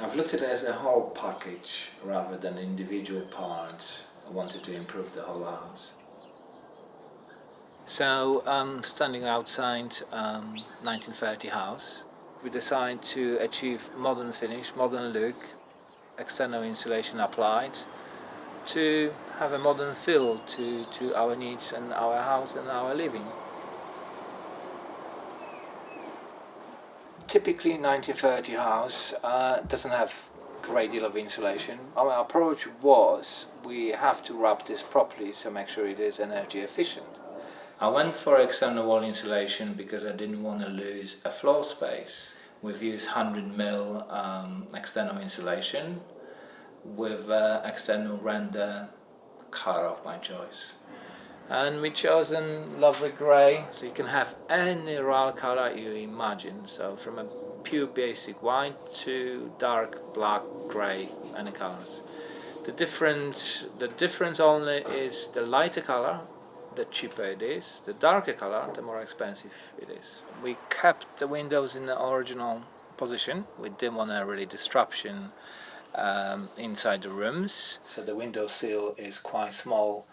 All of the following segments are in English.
I've looked at it as a whole package rather than individual parts. I wanted to improve the whole house. So standing outside 1930 house, we decided to achieve modern finish, modern look, external insulation applied, to have a modern feel to our needs and our house and our living. Typically 1930 house doesn't have a great deal of insulation. Our approach was we have to wrap this properly so make sure it is energy efficient. I went for external wall insulation because I didn't want to lose a floor space. We've used 100mm external insulation with external render colour of my choice. And we chosen lovely grey, so you can have any real colour you imagine. So from a pure basic white to dark black, grey, any colours. The difference only is the lighter colour, the cheaper it is. The darker colour, the more expensive it is. We kept the windows in the original position. We didn't want a really disruption inside the rooms. So the window sill is quite small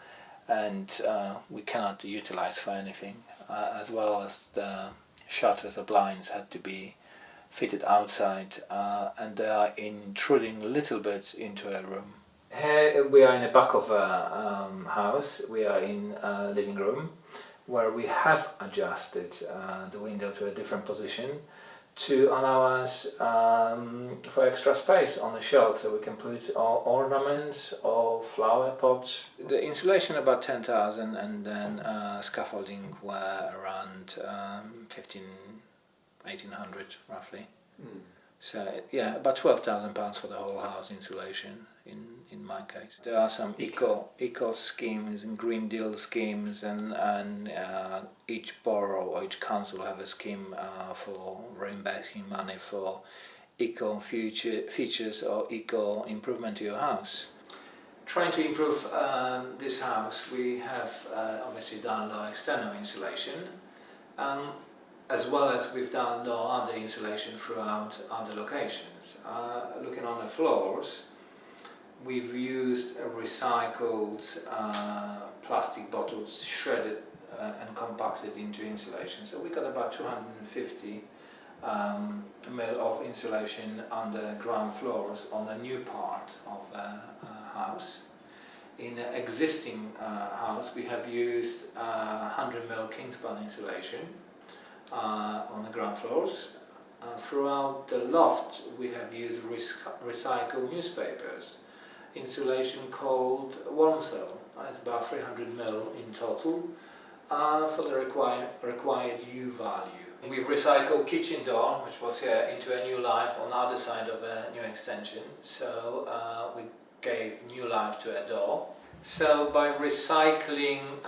and we cannot utilize for anything. As well as the shutters or blinds had to be fitted outside and they are intruding a little bit into a room. Here we are in the back of a house. We are in a living room where we have adjusted the window to a different position to allow us for extra space on the shelf, so we can put our ornaments or flower pots. The insulation about 10,000 and then scaffolding were around 1,800 roughly. So yeah, about £12,000 for the whole house insulation in my case. There are some eco schemes and Green Deal schemes, and each borough or each council have a scheme for reinvesting money for eco features or eco improvement to your house. Trying to improve this house, we have obviously done low external insulation. As well as we've done no other insulation throughout other locations. Looking on the floors, we've used recycled plastic bottles shredded and compacted into insulation. So we got about 250 mil of insulation on the ground floors on the new part of the house. In the existing house, we have used 100 mil Kingspan insulation on the ground floors. Throughout the loft we have used recycled newspapers, insulation called warm cell. It's about 300 mil in total for the required U value. We've recycled kitchen door, which was here, into a new life on the other side of a new extension, so we gave new life to a door. So by recycling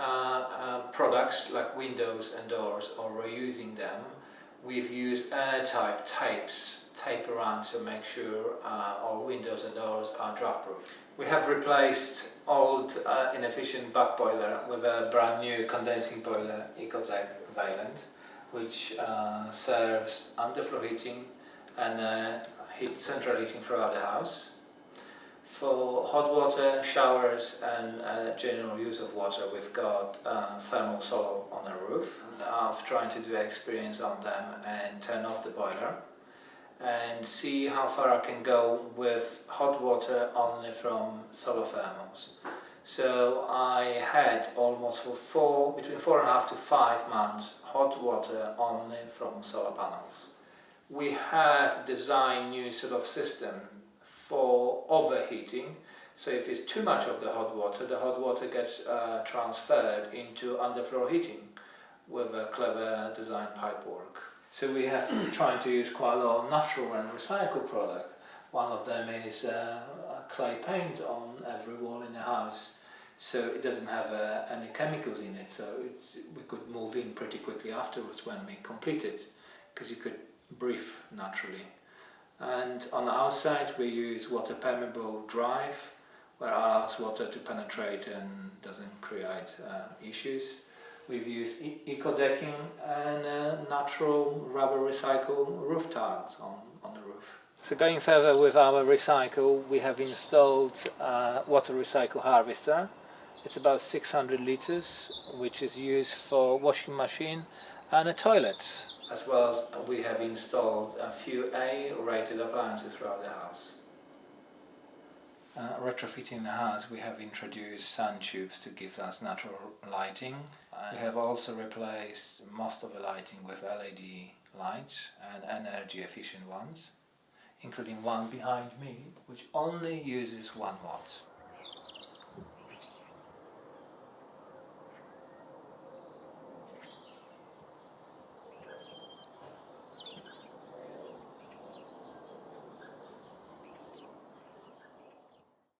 products like windows and doors or reusing them, we've used airtight tape around to make sure all windows and doors are draft proof. We have replaced old inefficient back boiler with a brand new condensing boiler, Ecotech Valent, which serves underfloor heating and central heating throughout the house. For hot water, showers and general use of water, we've got thermal solar on the roof. I've tried to do an experience on them and turn off the boiler and see how far I can go with hot water only from solar thermals. So I had almost for between 4.5 to 5 months hot water only from solar panels. We have designed new sort of system for overheating, so if it's too much of the hot water gets transferred into underfloor heating with a clever design pipework. So we have tried to use quite a lot of natural and recycled product. One of them is clay paint on every wall in the house, so it doesn't have any chemicals in it, so we could move in pretty quickly afterwards when we complete it, because you could breathe naturally. And on the outside we use water permeable drive, where allows water to penetrate and doesn't create issues. We've used eco decking and natural rubber recycled roof tiles on the roof. So going further with our recycle, we have installed water recycle harvester. It's about 600 liters, which is used for washing machine and a toilet. As well as we have installed a few A-rated appliances throughout the house. Retrofitting the house, we have introduced sun tubes to give us natural lighting. We have also replaced most of the lighting with LED lights and energy efficient ones, including one behind me, which only uses 1 watt.